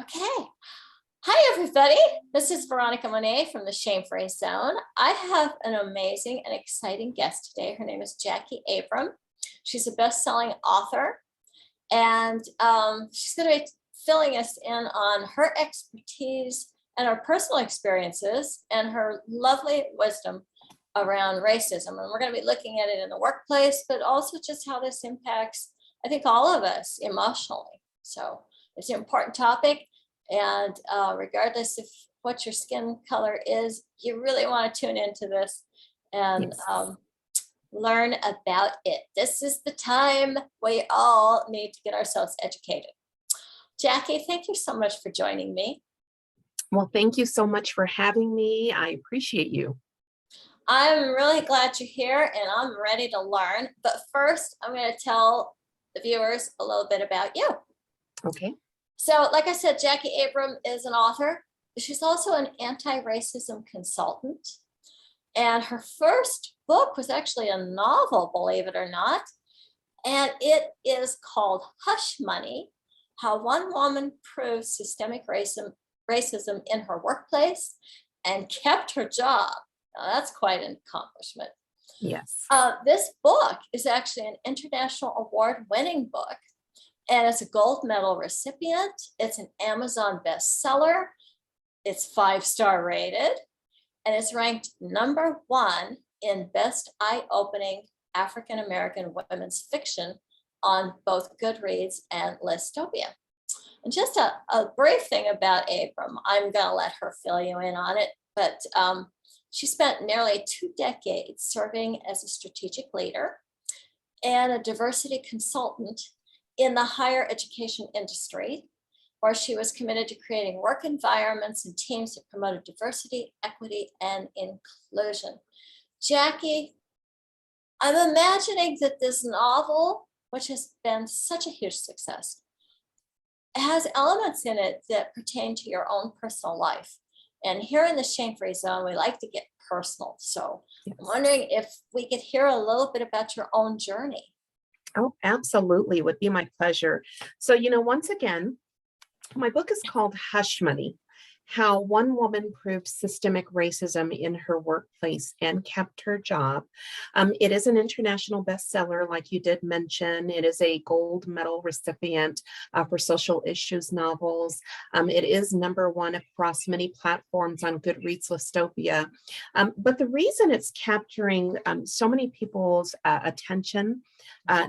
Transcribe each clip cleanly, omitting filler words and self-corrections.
Okay. Hi, everybody. This is Veronica Monet from the Shame-Free Zone. I have an amazing and exciting guest today. Her name is Jacquie Abram. She's a best-selling author, and she's going to be filling us in on her expertise and her personal experiences and her lovely wisdom around racism. And we're going to be looking at it in the workplace, but also just how this impacts, I think, all of us emotionally. So it's an important topic. And regardless of what your skin color is, you really want to tune into this and learn about it. This is the time we all need to get ourselves educated. Jacquie, thank you so much for joining me. Well, thank you so much for having me. I appreciate you. I'm really glad you're here and I'm ready to learn. But first, I'm going to tell the viewers a little bit about you. Okay. So, like I said, Jacquie Abram is an author. She's also an anti-racism consultant. And her first book was actually a novel, believe it or not. And it is called Hush Money: How One Woman Proved Systemic Racism in Her Workplace and Kept Her Job. Now, that's quite an accomplishment. Yes. This book is actually an international award-winning book. And it's a gold medal recipient. It's an Amazon bestseller. It's 5-star rated. And it's ranked #1 in best eye-opening African-American women's fiction on both Goodreads and Listopia. And just a brief thing about Abram, I'm going to let her fill you in on it. But she spent nearly 2 decades serving as a strategic leader and a diversity consultant in the higher education industry, where she was committed to creating work environments and teams that promoted diversity, equity, and inclusion. Jacquie, I'm imagining that this novel, which has been such a huge success, has elements in it that pertain to your own personal life. And here in the Shame-Free Zone, we like to get personal. So I'm wondering if we could hear a little bit about your own journey. Oh, absolutely. It would be my pleasure. So, once again, my book is called Hush Money: How One Woman Proved Systemic Racism in Her Workplace and Kept Her Job. It is an international bestseller, like you did mention. It is a gold medal recipient for social issues novels. It is #1 across many platforms on Goodreads Listopia. But the reason it's capturing so many people's attention,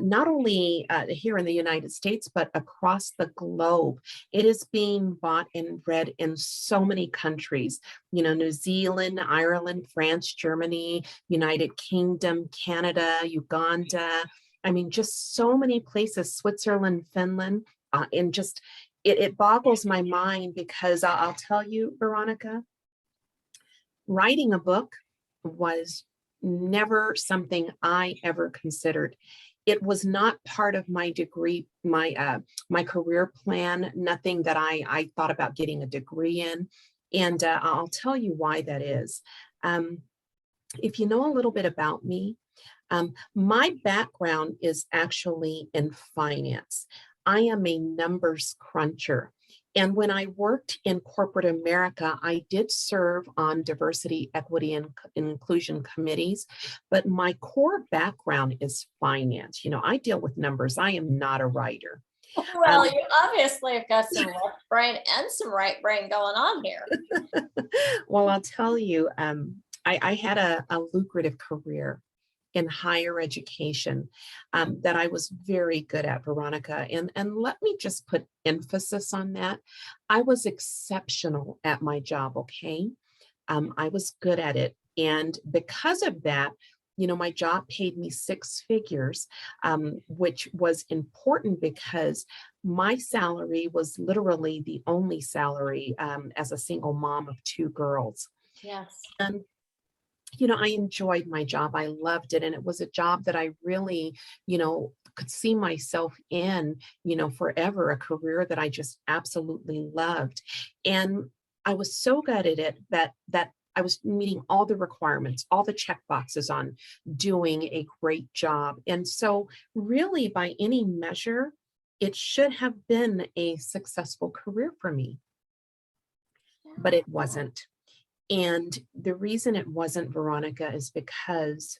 not only here in the United States, but across the globe, it is being bought and read in so many countries, New Zealand, Ireland, France, Germany, United Kingdom, Canada, Uganda. I mean, just so many places, Switzerland, Finland, and just, it boggles my mind because I'll tell you, Veronica, writing a book was never something I ever considered. It was not part of my degree, my career plan, nothing that I thought about getting a degree in. And I'll tell you why that is. If you know a little bit about me, my background is actually in finance. I am a numbers cruncher. And when I worked in corporate America, I did serve on diversity, equity, and inclusion committees, but my core background is finance. I deal with numbers. I am not a writer. Well, you obviously have got some left brain and some right brain going on here. Well, I'll tell you, I had a lucrative career in higher education that I was very good at, Veronica. And let me just put emphasis on that. I was exceptional at my job, okay? I was good at it. And because of that, my job paid me 6 figures, which was important because my salary was literally the only salary as a single mom of 2 girls. Yes. And I enjoyed my job. I loved it. And it was a job that I really, could see myself in, forever, a career that I just absolutely loved. And I was so good at it that I was meeting all the requirements, all the check boxes on doing a great job. And so really by any measure, it should have been a successful career for me, but it wasn't. And the reason it wasn't, Veronica, is because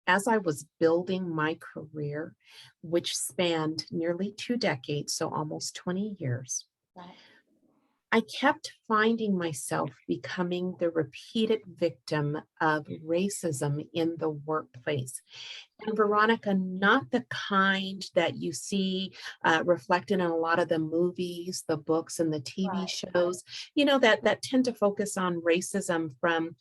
as I was building my career, which spanned nearly 2 decades, so almost 20 years, Right. I kept finding myself becoming the repeated victim of racism in the workplace. And Veronica, not the kind that you see reflected in a lot of the movies, the books, and the TV Right. shows, that tend to focus on racism from,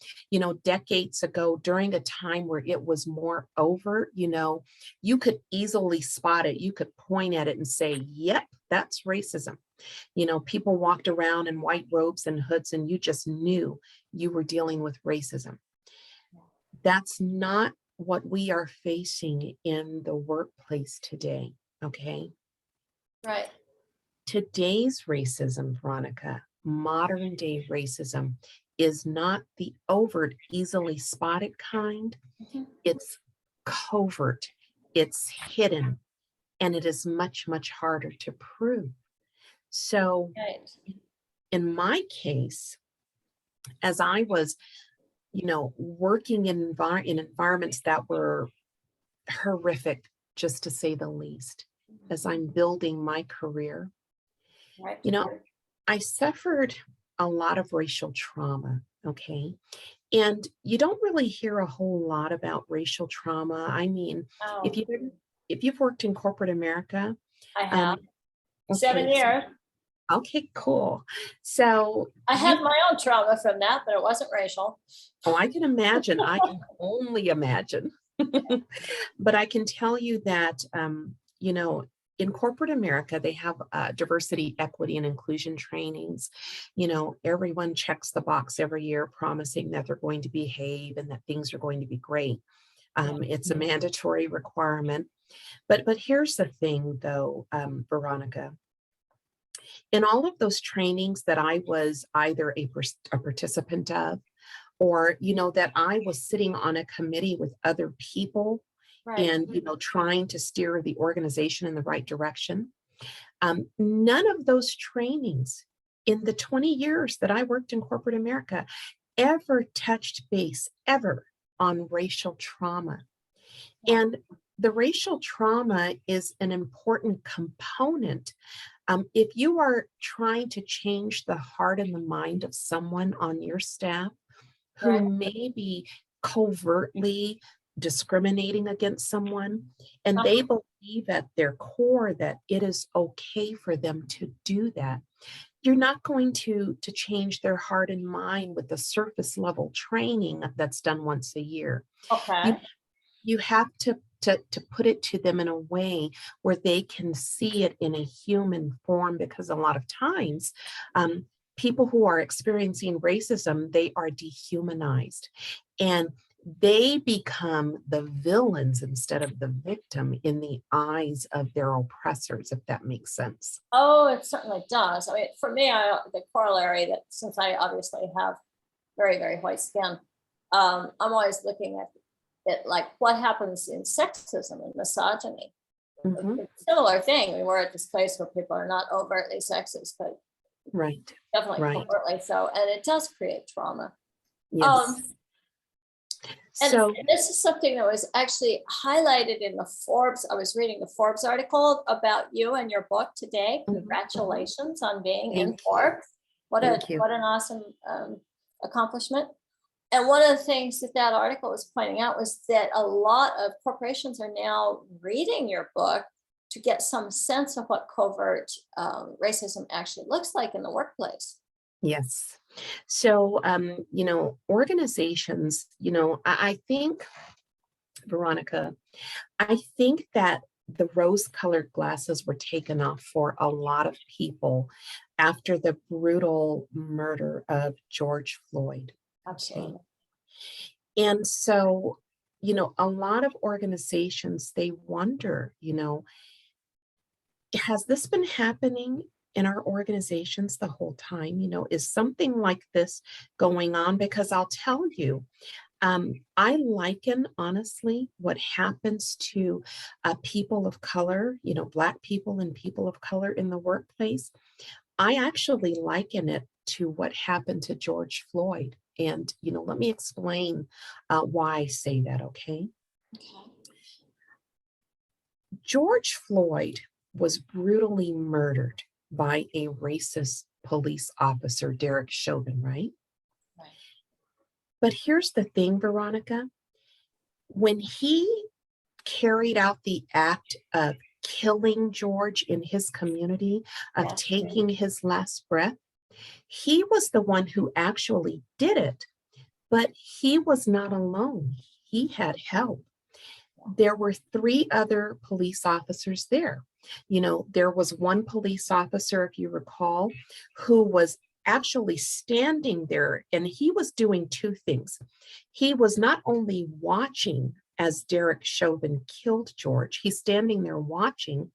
decades ago during a time where it was more overt. You could easily spot it. You could point at it and say, yep, that's racism. People walked around in white robes and hoods, and you just knew you were dealing with racism. That's not what we are facing in the workplace today. Okay. Right. Today's racism, Veronica, modern day racism, is not the overt, easily spotted kind. Mhm. It's covert, it's hidden, and it is much, much harder to prove. So, Right. in my case, as I was, working in environments that were horrific, just to say the least, as I'm building my career, Right. you know, I suffered a lot of racial trauma. Okay. And you don't really hear a whole lot about racial trauma. I mean, if Oh, you if you've worked in corporate America, I have um, 7 okay, years. okay, cool. So I you had my own trauma from that, but it wasn't racial. Oh, I can imagine. I can only imagine. But I can tell you that, in corporate America, they have diversity, equity, and inclusion trainings. Everyone checks the box every year, promising that they're going to behave and that things are going to be great. Yeah. It's a mandatory requirement. But here's the thing, though, Veronica. In all of those trainings that I was either a participant of, or that I was sitting on a committee with other people Right. and trying to steer the organization in the right direction. None of those trainings in the 20 years that I worked in corporate America ever touched base ever on racial trauma. Yeah. And the racial trauma is an important component. If you are trying to change the heart and the mind of someone on your staff who Right. may be covertly discriminating against someone, and they Uh-huh. believe at their core that it is okay for them to do that, you're not going to change their heart and mind with the surface level training that's done once a year. You Okay. you have to put it to them in a way where they can see it in a human form, because a lot of times people who are experiencing racism, they are dehumanized and they become the villains instead of the victim in the eyes of their oppressors, if that makes sense. Oh, it certainly does. I mean, for me, the corollary that since I obviously have very, very white skin, I'm always looking at it like what happens in sexism and misogyny. Mhm. It's a similar thing. I mean, we're at this place where people are not overtly sexist, but Right, definitely right. covertly so, and it does create trauma. Yes. Um, and So, this is something that was actually highlighted in the Forbes. I was reading the Forbes article about you and your book today. mhm, mhm. Congratulations on being in Thank you. Forbes. What Thank you. an awesome accomplishment. And one of the things that that article was pointing out was that a lot of corporations are now reading your book to get some sense of what covert racism actually looks like in the workplace. Yes. So, organizations, I think, Veronica, I think that the rose-colored glasses were taken off for a lot of people after the brutal murder of George Floyd. Okay. Absolutely. And so, a lot of organizations, they wonder, has this been happening in our organizations the whole time? Is something like this going on? Because I'll tell you, I liken, honestly, what happens to people of color, Black people and people of color in the workplace. I actually liken it to what happened to George Floyd. And, let me explain why I say that, okay? Okay. George Floyd was brutally murdered by a racist police officer, Derek Chauvin, right? Right. But here's the thing, Veronica. When he carried out the act of killing George in his community, of Yes. taking his last breath, he was the one who actually did it, but he was not alone. He had help. There were three other police officers there. There was one police officer, if you recall, who was actually standing there, and he was doing two things. He was not only watching as Derek Chauvin killed George, he's standing there watching,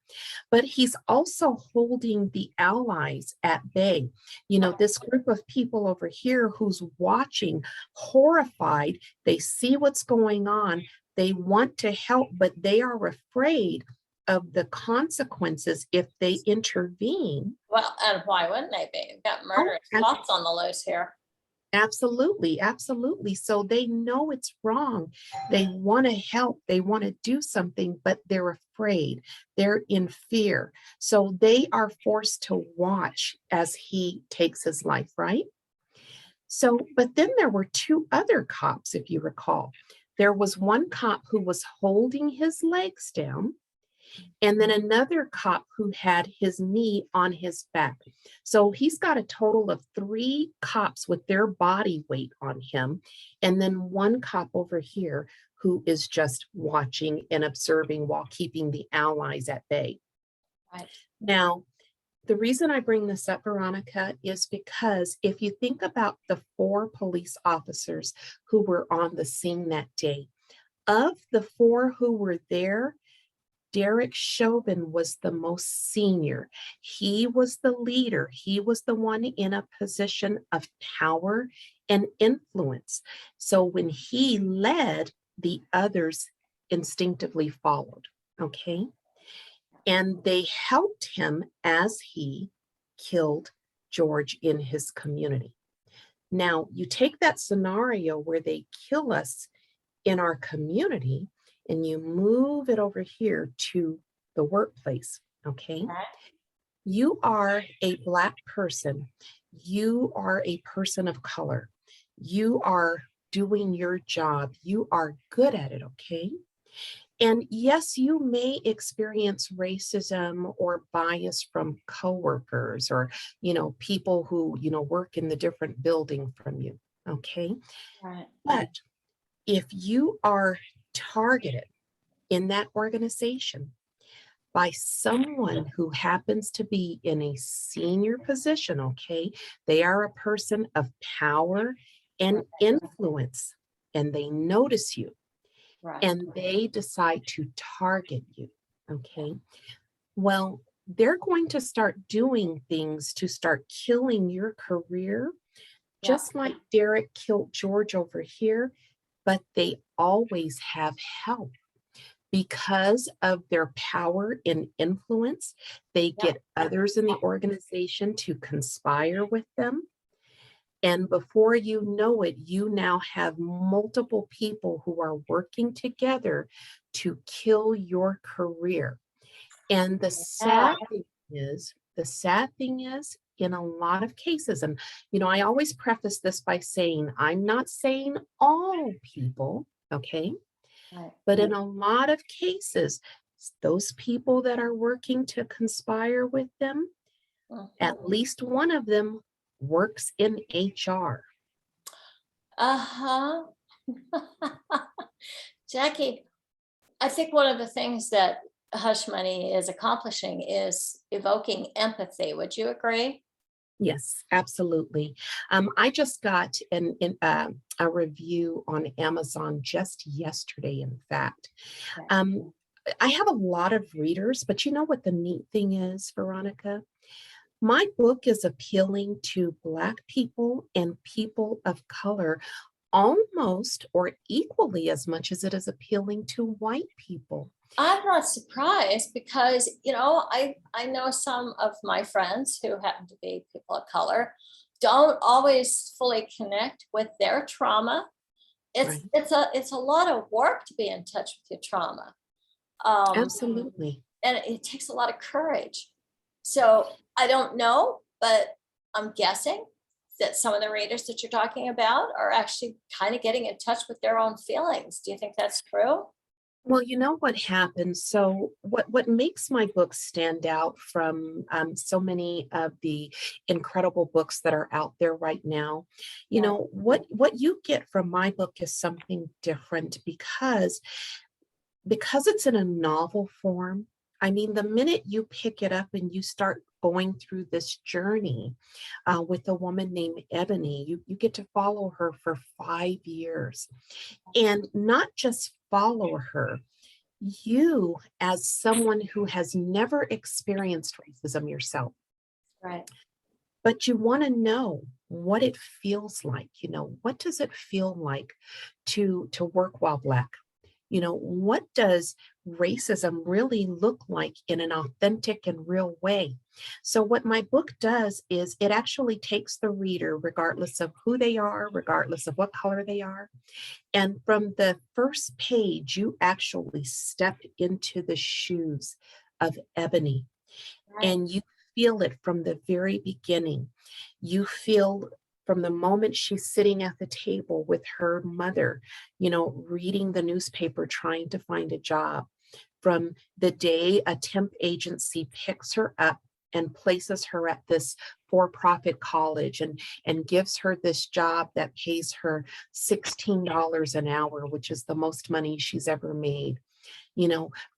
but he's also holding the allies at bay. This group of people over here who's watching, horrified, they see what's going on. They want to help, but they are afraid of the consequences if they intervene. Well, and why wouldn't they be? You've got Oh, murderous thoughts on the loose here. absolutely, absolutely. So they know it's wrong. They want to help, they want to do something, but they're afraid. They're in fear. So they are forced to watch as he takes his life, right? So, but then there were two other cops, if you recall. There was one cop who was holding his legs down, and then another cop who had his knee on his back. So he's got a total of three cops with their body weight on him, and then one cop over here who is just watching and observing while keeping the allies at bay. Right. Now, the reason I bring this up, Veronica, is because if you think about the four police officers who were on the scene that day, of the four who were there, Derek Chauvin was the most senior. He was the leader. He was the one in a position of power and influence. So when he led, the others instinctively followed. Okay. And they helped him as he killed George in his community. Now, you take that scenario where they kill us in our community and you move it over here to the workplace, okay? Right. You are a Black person. You are a person of color. You are doing your job. You are good at it, okay? And yes, you may experience racism or bias from coworkers or, people who, work in the different building from you, okay? Right. But if you are targeted in that organization by someone who happens to be in a senior position, okay, they are a person of power and influence, and they notice you Right. and they decide to target you, okay, well, they're going to start doing things to start killing your career, Yeah. just like Derek killed George over here, but they always have help. Because of their power and influence, they get others in the organization to conspire with them. And before you know it, you now have multiple people who are working together to kill your career. And the sad thing is, in a lot of cases, and I always preface this by saying, I'm not saying all people, okay? Right. But in a lot of cases, those people that are working to conspire with them, at least one of them works in HR. Uh-huh. Jackie, I think one of the things that Hush Money is accomplishing is evoking empathy. Would you agree? Yes, absolutely. I just got a review on Amazon just yesterday, in fact. I have a lot of readers, but you know what the neat thing is, Veronica? My book is appealing to Black people and people of color almost or equally as much as it is appealing to white people. I'm not surprised because, I know some of my friends who happen to be people of color don't always fully connect with their trauma. It's Right. it's a lot of work to be in touch with your trauma. Um, Absolutely. and it takes a lot of courage. So I don't know, but I'm guessing that some of the readers that you're talking about are actually kind of getting in touch with their own feelings. Do you think that's true? Well, you know what happens? So, what makes my book stand out from so many of the incredible books that are out there right now? Yeah. What you get from my book is something different because it's in a novel form. I mean, the minute you pick it up and you start going through this journey with a woman named Ebony, you get to follow her for 5 years and not just follow her. You, as someone who has never experienced racism yourself, Right. but you want to know what it feels like. What does it feel like to work while Black? What does racism really look like in an authentic and real way? So, what my book does is it actually takes the reader, regardless of who they are, regardless of what color they are. And from the first page, you actually step into the shoes of Ebony Right. and you feel it from the very beginning. You feel from the moment she's sitting at the table with her mother, reading the newspaper, trying to find a job, from the day a temp agency picks her up and places her at this for-profit college and gives her this job that pays her $16 an hour, which is the most money she's ever made.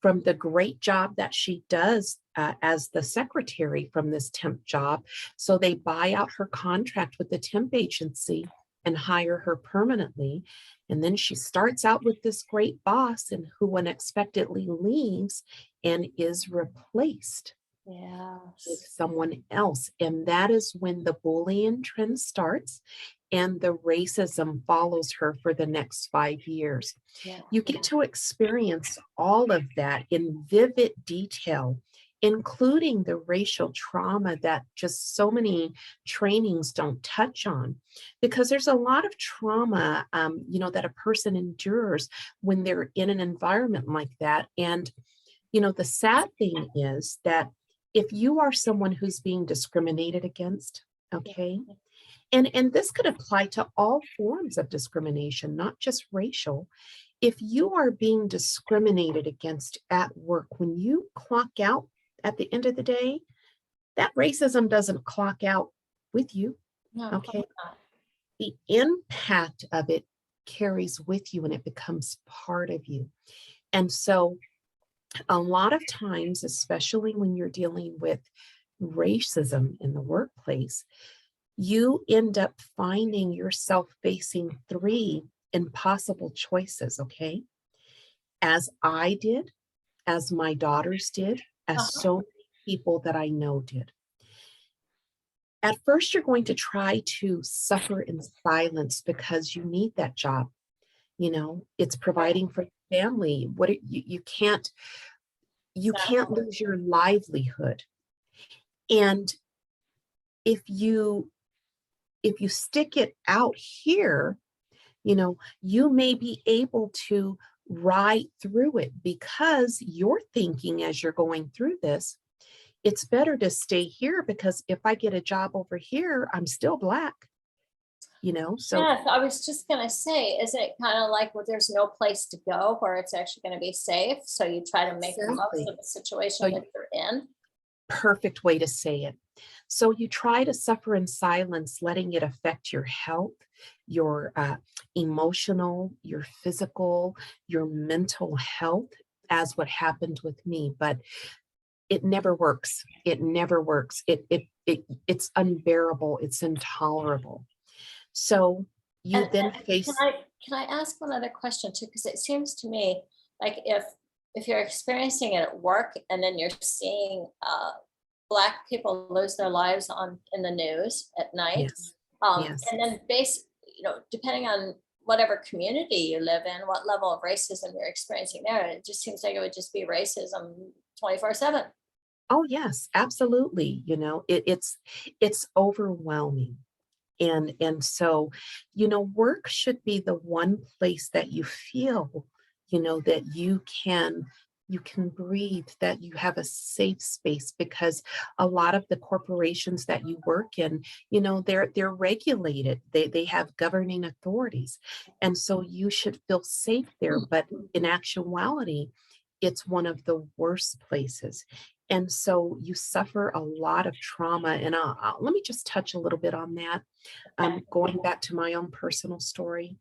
From the great job that she does as the secretary from this temp job. So they buy out her contract with the temp agency and hire her permanently. And then she starts out with this great boss and who unexpectedly leaves and is replaced with Yes. someone else. And that is when the bullying trend starts and the racism follows her for the next 5 years. Yeah. You get to experience all of that in vivid detail, including the racial trauma that just so many trainings don't touch on, because there's a lot of trauma, that a person endures when they're in an environment like that. And, the sad thing is that if you are someone who's being discriminated against, okay, and this could apply to all forms of discrimination, not just racial. If you are being discriminated against at work, when you clock out at the end of the day, that racism doesn't clock out with you. No, of Okay. course not. The impact of it carries with you and it becomes part of you. And so, a lot of times, especially when you're dealing with racism in the workplace, you end up finding yourself facing three impossible choices, okay? As I did, as my daughters did, as Uh-huh. so many people that I know did. At first, you're going to try to suffer in silence because you need that job. It's Right. providing for the family. You can't Exactly. lose your livelihood. And if you stick it out here, you may be able to ride through it because you're thinking as you're going through this, it's better to stay here because if I get a job over here, I'm still Black, so Yeah, I was just gonna say, isn't it kind of like where there's no place to go where it's actually going to be safe? So you try to make the most exactly. of the So situation that you're in. perfect way to say it. So you try to suffer in silence, letting it affect your health, your emotional, your physical, your mental health, as what happened with me. But it never works. It never works. It's unbearable. It's intolerable. So you And then can face, I ask one other question too? Because it seems to me like if you're experiencing it at work and then you're seeing Black people lose their lives on in the news at night, yes, yes, and then depending on whatever community you live in, what level of racism you're experiencing there. It just seems like it would just be racism 24/7. Oh, yes, absolutely. It's overwhelming. And so, work should be the one place that you feel, that you can breathe, that you have a safe space, because a lot of the corporations that you work in, they're regulated. They have governing authorities. And so you should feel safe there. But in actuality, it's one of the worst places. And so you suffer a lot of trauma. And let me just touch a little bit on that. Okay. Going back to my own personal story,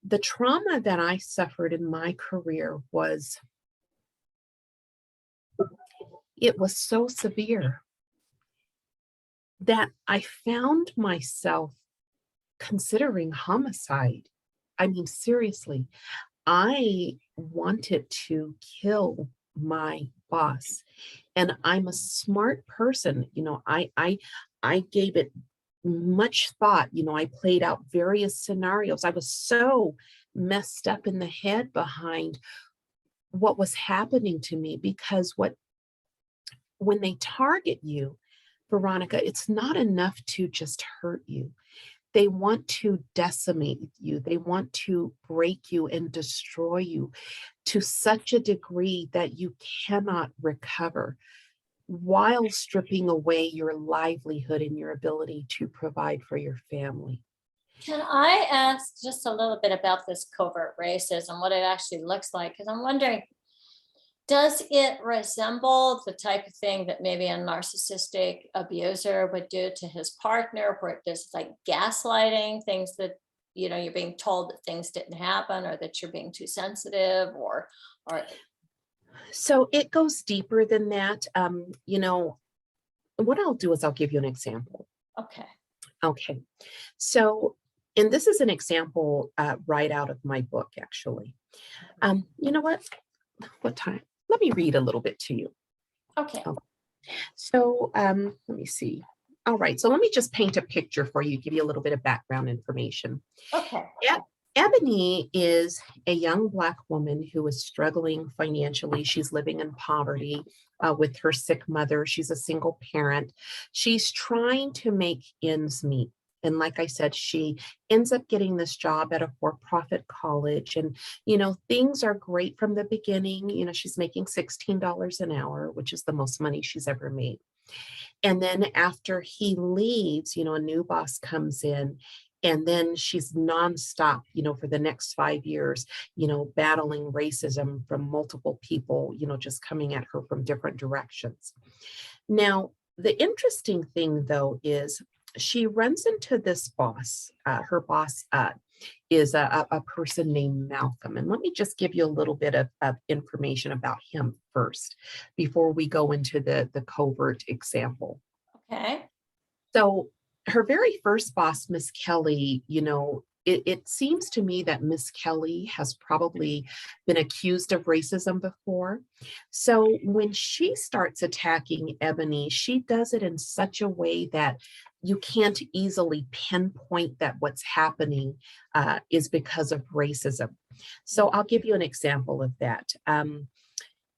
the trauma that I suffered in my career it was so severe that I found myself considering homicide. I mean, seriously, I wanted to kill my boss. And I'm a smart person. I gave it much thought. I played out various scenarios. I was so messed up in the head behind what was happening to me, because when they target you, Veronica, it's not enough to just hurt you. They want to decimate you. They want to break you and destroy you to such a degree that you cannot recover, while stripping away your livelihood and your ability to provide for your family. Can I ask just a little bit about this covert racism, what it actually looks like? Because I'm wondering, does it resemble the type of thing that maybe a narcissistic abuser would do to his partner, where there's like gaslighting, things that, you're being told that things didn't happen, or that you're being too sensitive, or So it goes deeper than that. What I'll do is I'll give you an example. okay. Okay. So, and this is an example right out of my book, actually. You know what? What time? Let me read a little bit to you. Okay. Oh, So, let me see. All right. So let me just paint a picture for you, give you a little bit of background information. Okay. Ebony is a young Black woman who is struggling financially. She's living in poverty with her sick mother. She's a single parent. She's trying to make ends meet. And like I said, she ends up getting this job at a for-profit college. And, things are great from the beginning. She's making $16 an hour, which is the most money she's ever made. And then after he leaves, a new boss comes in. And then she's nonstop, for the next 5 years, battling racism from multiple people, just coming at her from different directions. Now, the interesting thing, though, is she runs into this boss. Her boss is a person named Malcolm. And let me just give you a little bit of information about him first before we go into the covert example. Okay. So her very first boss, Miss Kelly, it seems to me that Miss Kelly has probably been accused of racism before. So when she starts attacking Ebony, she does it in such a way that you can't easily pinpoint that what's happening is because of racism. So I'll give you an example of that.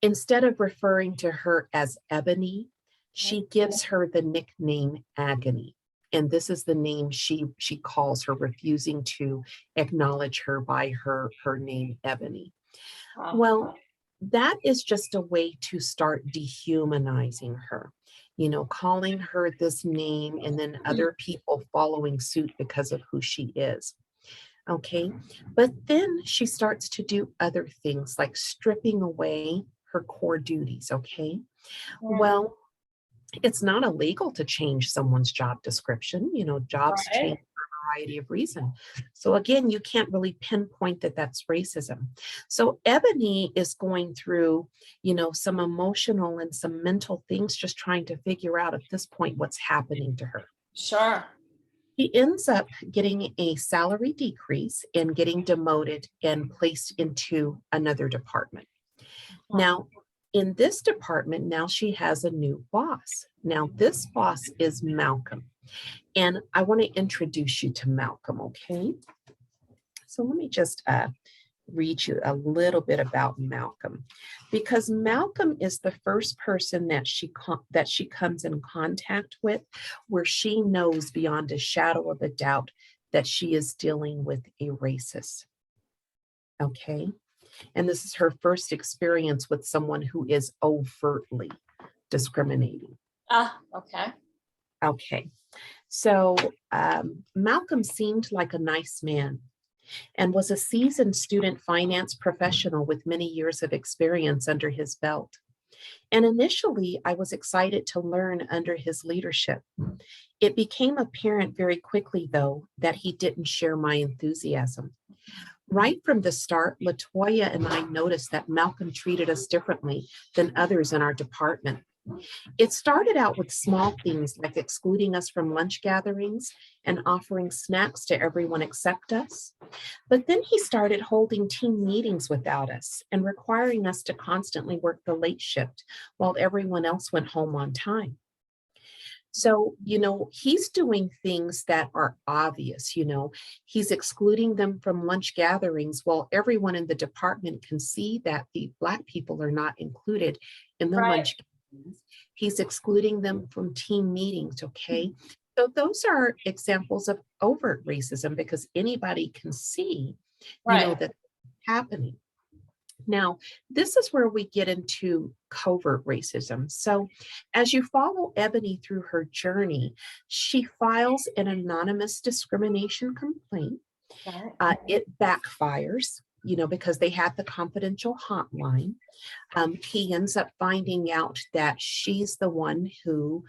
Instead of referring to her as Ebony, she gives her the nickname Agony. And this is the name she calls her, refusing to acknowledge her by her name, Ebony. Wow. Well, that is just a way to start dehumanizing her, calling her this name, and then other people following suit because of who she is. Okay. But then she starts to do other things like stripping away her core duties. Okay. Well, it's not illegal to change someone's job description. Jobs Right. change for a variety of reasons. So again, you can't really pinpoint that that's racism. So Ebony is going through, some emotional and some mental things, just trying to figure out at this point what's happening to her. Sure. She ends up getting a salary decrease and getting demoted and placed into another department. Now, in this department, now she has a new boss. Now, this boss is Malcolm. And I want to introduce you to Malcolm, okay? So let me just read you a little bit about Malcolm, because Malcolm is the first person that she comes in contact with where she knows beyond a shadow of a doubt that she is dealing with a racist. Okay. And this is her first experience with someone who is overtly discriminating. Okay. Okay. So Malcolm seemed like a nice man and was a seasoned student finance professional with many years of experience under his belt. And initially, I was excited to learn under his leadership. It became apparent very quickly, though, that he didn't share my enthusiasm. Right from the start, LaToya and I noticed that Malcolm treated us differently than others in our department. It started out with small things like excluding us from lunch gatherings and offering snacks to everyone except us. But then he started holding team meetings without us and requiring us to constantly work the late shift while everyone else went home on time. So, he's doing things that are obvious. He's excluding them from lunch gatherings while everyone in the department can see that the Black people are not included in the Right. lunch gatherings. He's excluding them from team meetings, okay? So those are examples of overt racism because anybody can see, Right. that happening. Now, this is where we get into covert racism. So, as you follow Ebony through her journey, she files an anonymous discrimination complaint. Right. It backfires, because they had the confidential hotline. He ends up finding out that she's the one who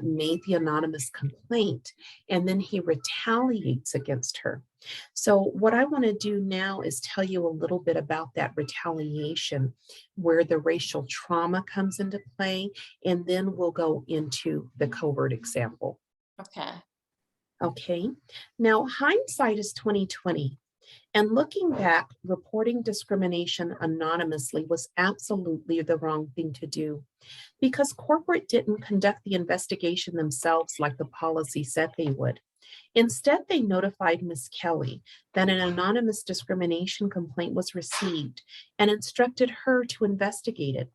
made the anonymous complaint, and then he retaliates against her. So, what I want to do now is tell you a little bit about that retaliation, where the racial trauma comes into play, and then we'll go into the covert example. Okay. Okay. Now, hindsight is 2020. And looking back, reporting discrimination anonymously was absolutely the wrong thing to do because corporate didn't conduct the investigation themselves like the policy said they would. Instead, they notified Ms. Kelly that an anonymous discrimination complaint was received and instructed her to investigate it.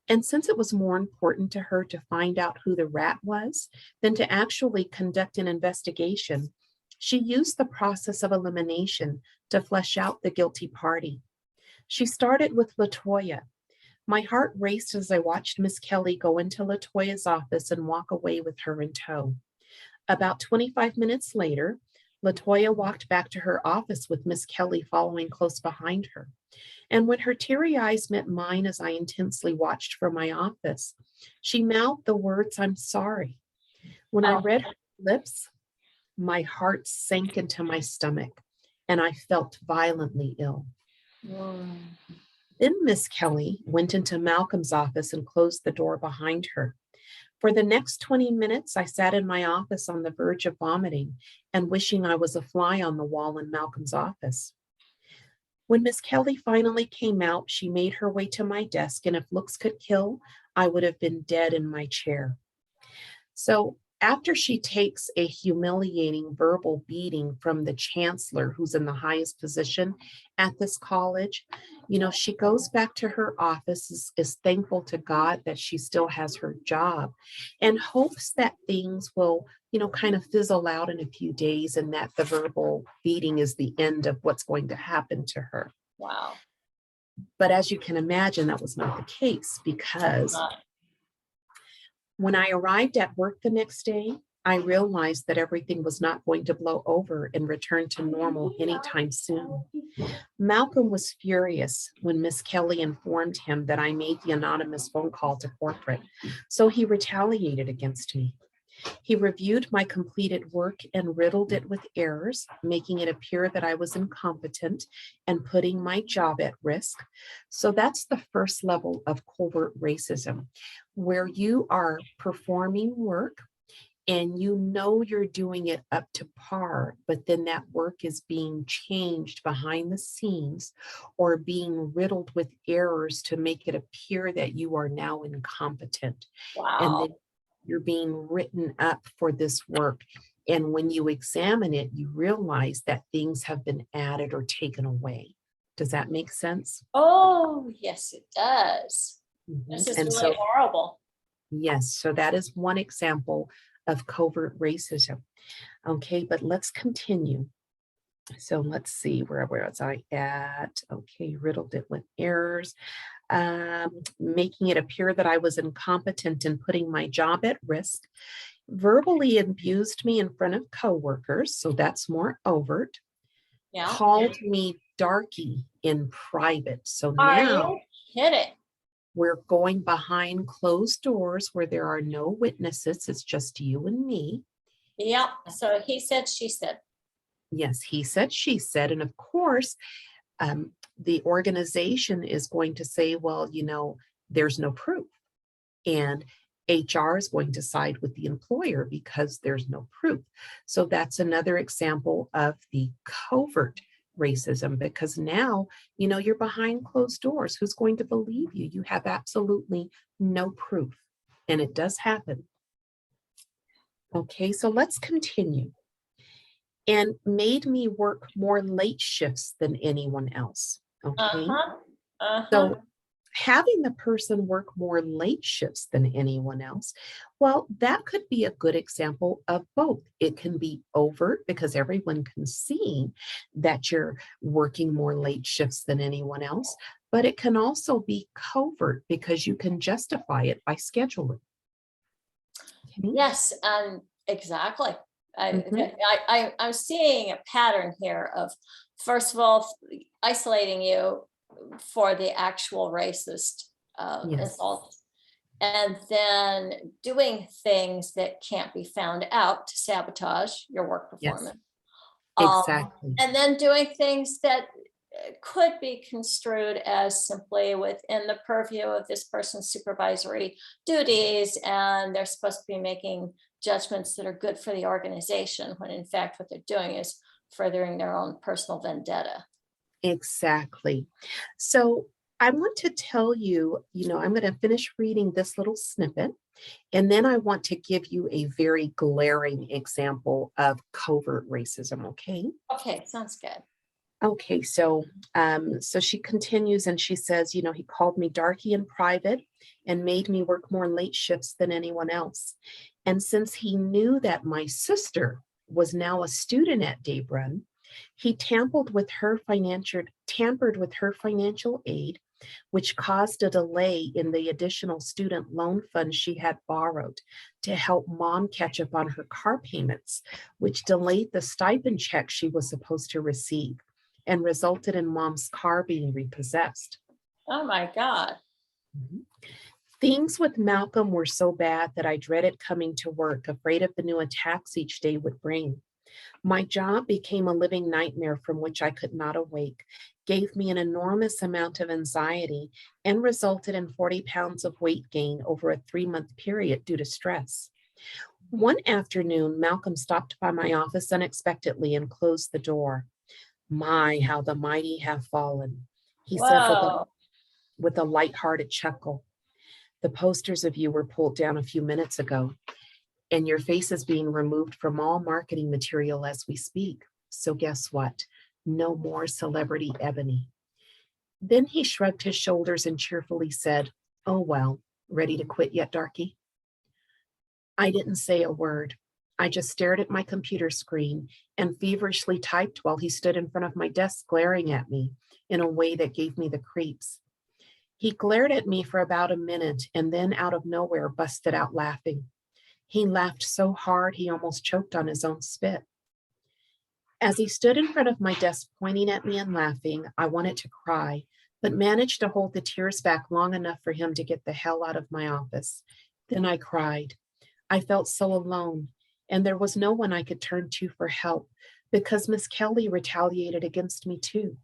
And since it was more important to her to find out who the rat was than to actually conduct an investigation, she used the process of elimination to flesh out the guilty party. She started with LaToya. My heart raced as I watched Miss Kelly go into LaToya's office and walk away with her in tow. About 25 minutes later, LaToya walked back to her office with Miss Kelly following close behind her. And when her teary eyes met mine as I intensely watched from my office, she mouthed the words, "I'm sorry." When I read her lips, my heart sank into my stomach and I felt violently ill. Mm. Then Miss Kelly went into Malcolm's office and closed the door behind her. For the next 20 minutes, I sat in my office on the verge of vomiting and wishing I was a fly on the wall in Malcolm's office. When Miss Kelly finally came out, she made her way to my desk, and if looks could kill, I would have been dead in my chair. So after she takes a humiliating verbal beating from the chancellor, who's in the highest position at this college, she goes back to her office, is thankful to God that she still has her job, and hopes that things will, kind of fizzle out in a few days and that the verbal beating is the end of what's going to happen to her. Wow. But as you can imagine, that was not the case because when I arrived at work the next day, I realized that everything was not going to blow over and return to normal anytime soon. Malcolm was furious when Miss Kelly informed him that I made the anonymous phone call to corporate, so he retaliated against me. He reviewed my completed work and riddled it with errors, making it appear that I was incompetent and putting my job at risk. So that's the first level of covert racism, where you are performing work and you're doing it up to par, but then that work is being changed behind the scenes or being riddled with errors to make it appear that you are now incompetent. Wow. And then you're being written up for this work And when you examine it, you realize that things have been added or taken away. Does that make sense? Oh, yes, it does. This is And really so, horrible. yes, so that is one example of covert racism. Okay, but let's continue. So let's see, where was I at? Okay, riddled it with errors, making it appear that I was incompetent and putting my job at risk, verbally abused me in front of coworkers, so that's more overt, Yeah. called me darky in private. So Are now you kidding? we're going behind closed doors where there are no witnesses. It's just you and me. Yeah. So he said, she said. Yes, he said, she said. And of course, the organization is going to say, well, there's no proof. And HR is going to side with the employer because there's no proof. So that's another example of the covert racism, because now, you're behind closed doors. Who's going to believe you? You have absolutely no proof. And it does happen. Okay, so let's continue. And made me work more late shifts than anyone else. Okay. Uh-huh. Uh-huh. So having the person work more late shifts than anyone else, well, that could be a good example of both. It can be overt because everyone can see that you're working more late shifts than anyone else, but it can also be covert because you can justify it by scheduling. Okay? Yes, exactly. Mhm. I'm seeing a pattern here of, first of all, isolating you for the actual racist Yes, insult, and then doing things that can't be found out to sabotage your work yes, performance. exactly. And then doing things that could be construed as simply within the purview of this person's supervisory duties, and they're supposed to be making judgments that are good for the organization, when in fact what they're doing is furthering their own personal vendetta. Exactly. So I want to tell you, I'm going to finish reading this little snippet, and then I want to give you a very glaring example of covert racism. Okay. Okay, sounds good. Okay. So she continues and she says, he called me darky in private and made me work more late shifts than anyone else. And since he knew that my sister was now a student at Daybron, he tampered with her financial aid, which caused a delay in the additional student loan fund she had borrowed to help mom catch up on her car payments, which delayed the stipend check she was supposed to receive and resulted in mom's car being repossessed. Oh my God. Mhm. Things with Malcolm were so bad that I dreaded coming to work, afraid of the new attacks each day would bring. My job became a living nightmare from which I could not awake, gave me an enormous amount of anxiety, and resulted in 40 pounds of weight gain over a 3-month period due to stress. One afternoon, Malcolm stopped by my office unexpectedly and closed the door. My, how the mighty have fallen, he said Whoa. with a lighthearted chuckle. The posters of you were pulled down a few minutes ago, and your face is being removed from all marketing material as we speak. So guess what? No more celebrity Ebony. Then he shrugged his shoulders and cheerfully said, oh, well, ready to quit yet, darky? I didn't say a word. I just stared at my computer screen and feverishly typed while he stood in front of my desk glaring at me in a way that gave me the creeps. He glared at me for about a minute and then out of nowhere busted out laughing. He laughed so hard he almost choked on his own spit. As he stood in front of my desk pointing at me and laughing, I wanted to cry, but managed to hold the tears back long enough for him to get the hell out of my office. Then I cried. I felt so alone, and there was no one I could turn to for help because Miss Kelly retaliated against me too.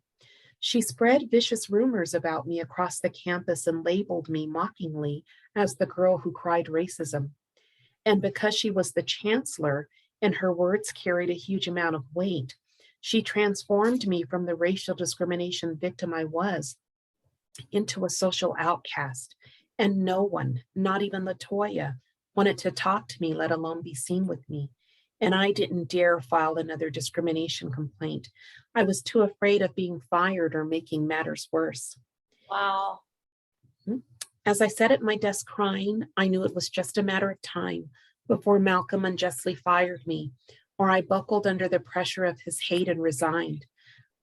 She spread vicious rumors about me across the campus and labeled me mockingly as the girl who cried racism. And because she was the chancellor and her words carried a huge amount of weight, she transformed me from the racial discrimination victim I was into a social outcast. And no one, not even Latoya, wanted to talk to me, let alone be seen with me. And I didn't dare file another discrimination complaint. I was too afraid of being fired or making matters worse. Wow. As I sat at my desk crying, I knew it was just a matter of time before Malcolm unjustly fired me, or I buckled under the pressure of his hate and resigned.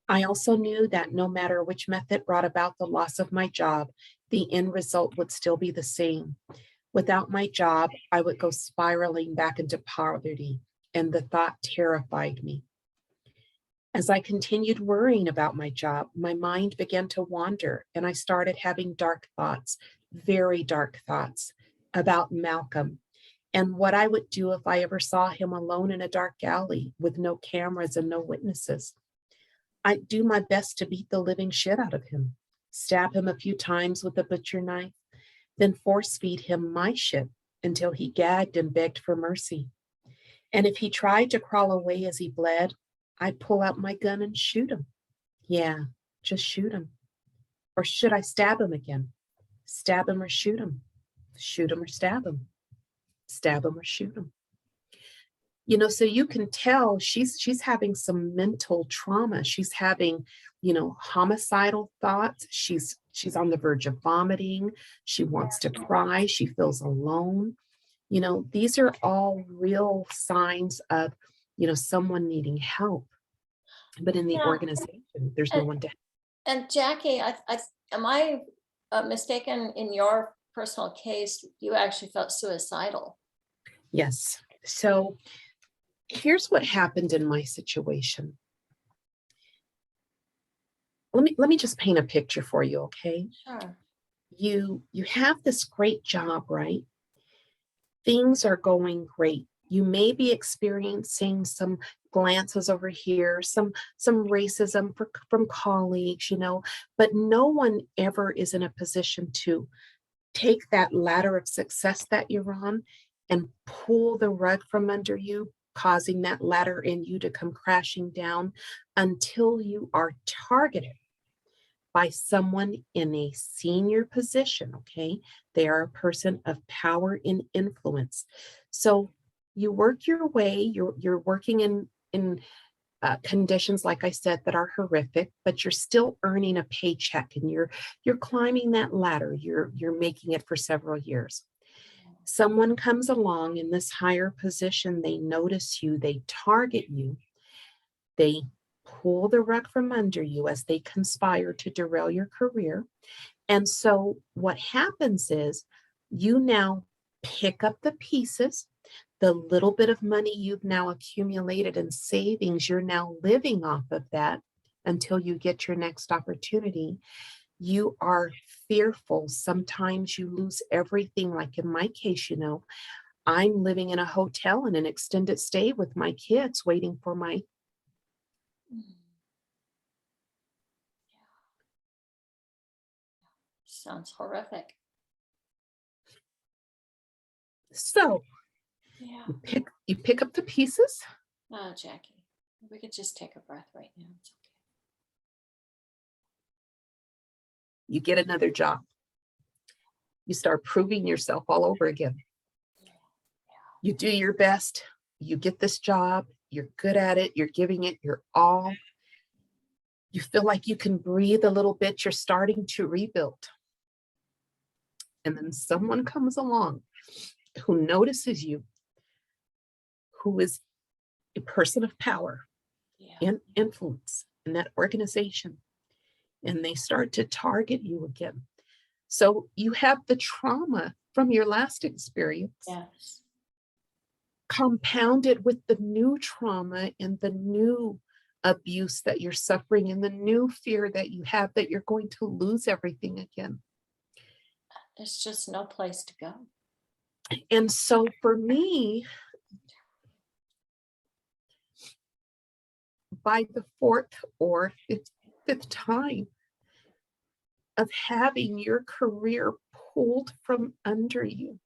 I also knew that no matter which method brought about the loss of my job, the end result would still be the same. Without my job, I would go spiraling back into poverty, and the thought terrified me. As I continued worrying about my job, my mind began to wander, and I started having dark thoughts, very dark thoughts about Malcolm and what I would do if I ever saw him alone in a dark alley with no cameras and no witnesses. I'd do my best to beat the living shit out of him, stab him a few times with a butcher knife, then force feed him my shit until he gagged and begged for mercy. And if he tried to crawl away as he bled, I'd pull out my gun and shoot him. Yeah, just shoot him. Or should I stab him again? Stab him or shoot him? Shoot him or stab him? Stab him or shoot him? So you can tell she's having some mental trauma. She's having, homicidal thoughts. She's on the verge of vomiting. She wants to cry. She feels alone. These are all real signs of, someone needing help. But in the Yeah. organization, there's no one to help. And Jackie, am I mistaken in your personal case? You actually felt suicidal. Yes. So here's what happened in my situation. Let me just paint a picture for you, okay? Sure. You have this great job, right? Things are going great. You may be experiencing some glances over here, some racism from colleagues, but no one ever is in a position to take that ladder of success that you're on and pull the rug from under you, causing that ladder in you to come crashing down until you are targeted by someone in a senior position, okay? They are a person of power and influence. So you work your way, you're working in conditions, like I said, that are horrific, but you're still earning a paycheck and you're climbing that ladder. You're making it for several years. Someone comes along in this higher position, they notice you, they target you, they pull the rug from under you as they conspire to derail your career. And so what happens is you now pick up the pieces, the little bit of money you've now accumulated in savings, you're now living off of that until you get your next opportunity. You are fearful. Sometimes you lose everything. Like in my case, I'm living in a hotel in an extended stay with my kids, waiting for my. Sounds horrific. So Yeah. you pick up the pieces. Oh, Jackie, we could just take a breath right now. It's okay. You get another job. You start proving yourself all over again. You do your best. You get this job. You're good at it. You're giving it your all. You feel like you can breathe a little bit. You're starting to rebuild. And then someone comes along who notices you, who is a person of power and influence in that organization. And they start to target you again. So you have the trauma from your last experience. Yes. Compounded with the new trauma and the new abuse that you're suffering and the new fear that you have that you're going to lose everything again. There's just no place to go. And so for me, by the fourth or fifth time of having your career pulled from under you,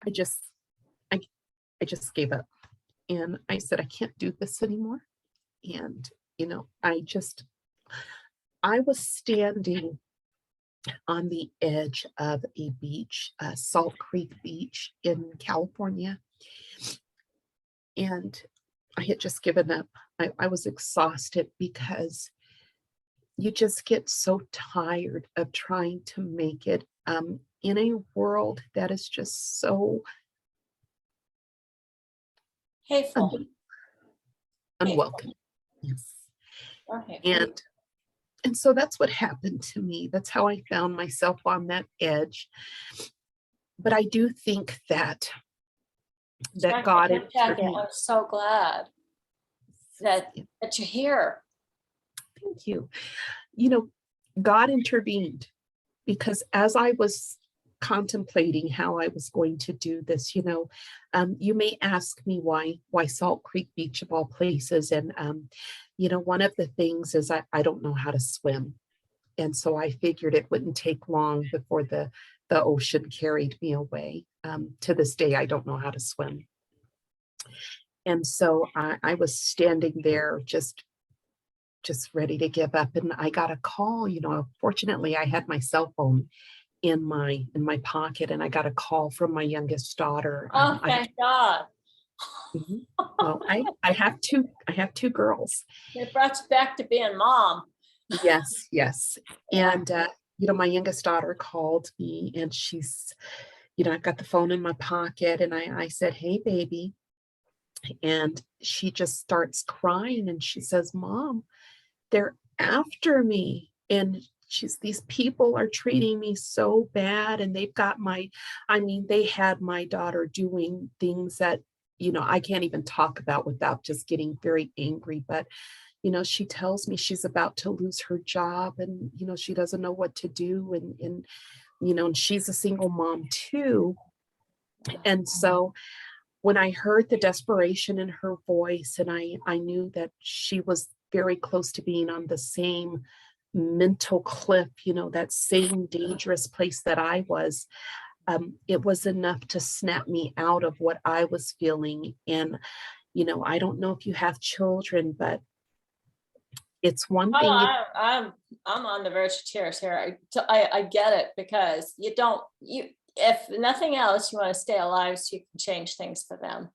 I just gave up. And I said, I can't do this anymore. And, I was standing on the edge of a beach, Salt Creek Beach in California. And I had just given up. I was exhausted because you just get so tired of trying to make it in a world that is just so Hateful. unwelcome. Yes. Okay. And so that's what happened to me. That's how I found myself on that edge. But I do think that God Jackie, intervened. I'm so glad that you're here. Thank you. You know, God intervened because as I was contemplating how I was going to do this, you may ask me why Salt Creek Beach of all places. And, one of the things is I don't know how to swim. And so I figured it wouldn't take long before the ocean carried me away. To this day, I don't know how to swim. And so I was standing there just ready to give up. And I got a call, fortunately I had my cell phone in my pocket, and I got a call from my youngest daughter. Oh, thank God. Mhm. Well, I have two girls. It brought you back to being mom. Yes. And my youngest daughter called me, and she's, I've got the phone in my pocket, and I said, "Hey, baby." And she just starts crying, and she says, "Mom, they're after me. And these people are treating me so bad. And they've got they had my daughter doing things that, I can't even talk about without just getting very angry. But, she tells me she's about to lose her job, and, she doesn't know what to do. And she's a single mom too. And so when I heard the desperation in her voice, and I knew that she was very close to being on the same mental cliff, that same dangerous place that I was, it was enough to snap me out of what I was feeling. And, I don't know if you have children, but it's one thing. I'm on the verge of tears here. I get it, because if nothing else, you want to stay alive so you can change things for them.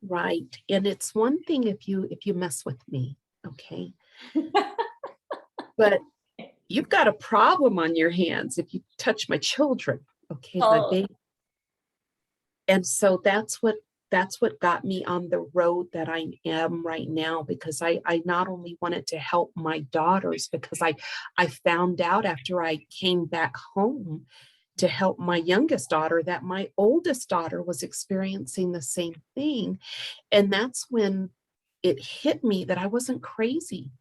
Right. And it's one thing if you mess with me, okay? But you've got a problem on your hands if you touch my children, okay? My baby. And so that's what got me on the road that I am right now, because I not only wanted to help my daughters, because I found out after I came back home to help my youngest daughter that my oldest daughter was experiencing the same thing. And that's when it hit me that I wasn't crazy,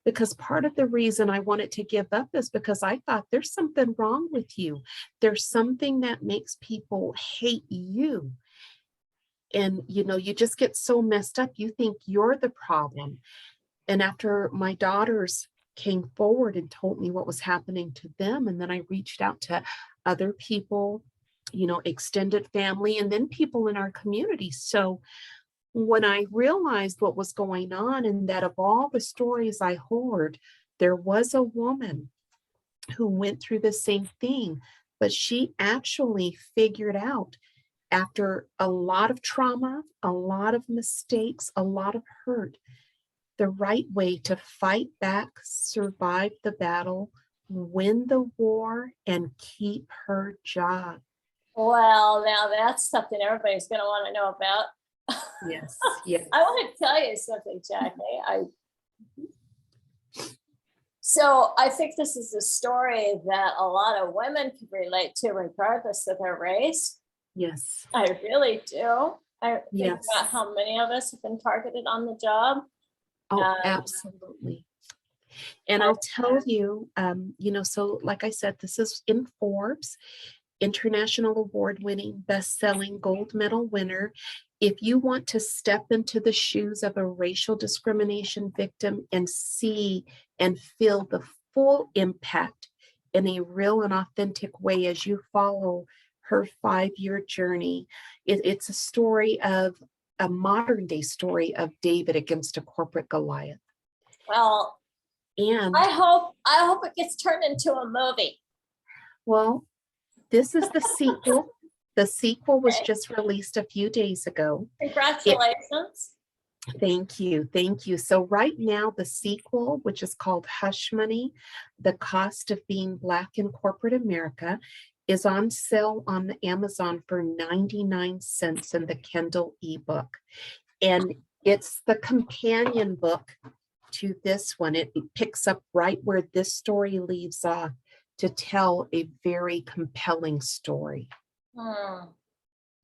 because part of the reason I wanted to give up is because I thought there's something wrong with you. There's something that makes people hate you. And, you just get so messed up. You think you're the problem. And after my daughters came forward and told me what was happening to them, and then I reached out to other people, extended family, and then people in our community. So when I realized what was going on, and that of all the stories I heard, there was a woman who went through the same thing, but she actually figured out, after a lot of trauma, a lot of mistakes, a lot of hurt, the right way to fight back, survive the battle, win the war, and keep her job. Well, now that's something everybody's going to want to know about. Yes. I want to tell you something, Jackie. So I think this is a story that a lot of women can relate to, regardless of their race. Yes. I really do. I think Yes. about how many of us have been targeted on the job. Oh, absolutely. And I'll tell you, so like I said, this is in Forbes, international award-winning, best-selling gold medal winner. If you want to step into the shoes of a racial discrimination victim and see and feel the full impact in a real and authentic way as you follow her 5-year journey, it's a modern day story of David against a corporate Goliath. Well, and I hope it gets turned into a movie. Well, this is the sequel. The sequel was Okay. just released a few days ago. Congratulations. Thank you. Thank you. So right now, the sequel, which is called Hush Money, The Cost of Being Black in Corporate America, is on sale on Amazon for 99 cents in the Kindle ebook. And it's the companion book to this one. It picks up right where this story leaves off to tell a very compelling story.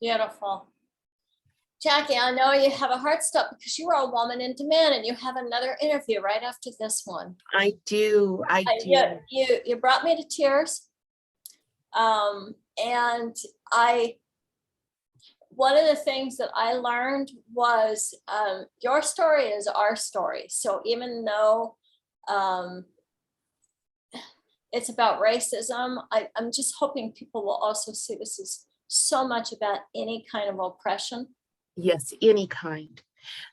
Beautiful. Jacquie, I know you have a heart stop because you are a woman in demand and you have another interview right after this one. I do. You brought me to tears. And one of the things that I learned was your story is our story. So even though it's about racism, I'm just hoping people will also see this as so much about any kind of oppression. Yes, any kind.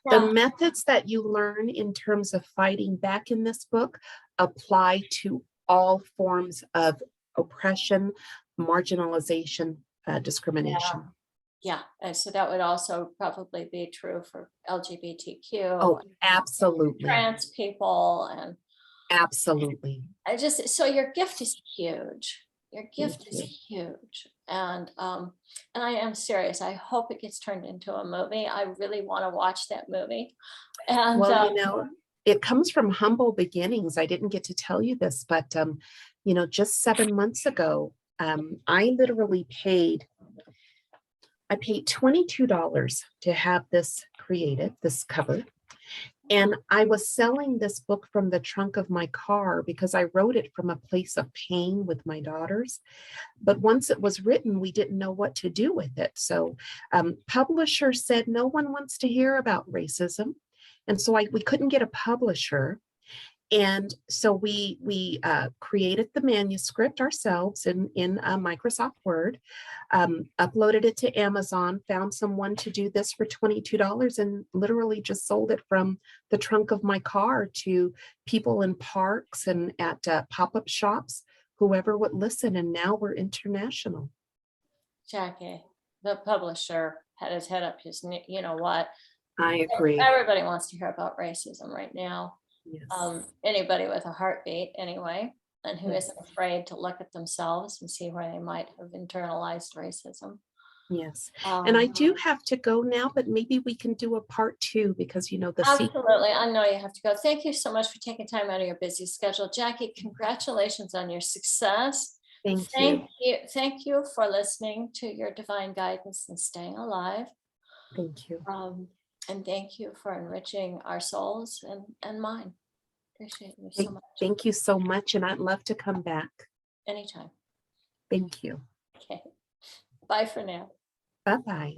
Yeah. The methods that you learn in terms of fighting back in this book apply to all forms of oppression, marginalization, discrimination. Yeah, and so that would also probably be true for LGBTQ. Oh, absolutely. Trans people, and absolutely. So your gift is huge. Your gift is huge. And I am serious. I hope it gets turned into a movie. I really want to watch that movie. And well, it comes from humble beginnings. I didn't get to tell you this, but just 7 months ago, I literally paid $22 to have this created, this cover. And I was selling this book from the trunk of my car because I wrote it from a place of pain with my daughters. But once it was written, we didn't know what to do with it. So publisher said, no one wants to hear about racism. And so we couldn't get a publisher. And so we created the manuscript ourselves in Microsoft Word, uploaded it to Amazon, found someone to do this for $22, and literally just sold it from the trunk of my car to people in parks and at pop-up shops, whoever would listen. And now we're international. Jacquie, the publisher had his head up his, you know what? I agree. Everybody wants to hear about racism right now. Yes. Anybody with a heartbeat anyway, and who isn't afraid to look at themselves and see where they might have internalized racism. Yes. And I do have to go now, but maybe we can do a part 2 because absolutely. I know you have to go. Thank you so much for taking time out of your busy schedule. Jacquie, congratulations on your success. Thank you. Thank you for listening to your divine guidance and staying alive. Thank you. And thank you for enriching our souls and mine. Appreciate you so much. Thank you so much. And I'd love to come back. Anytime. Thank you. Okay. Bye for now. Bye-bye.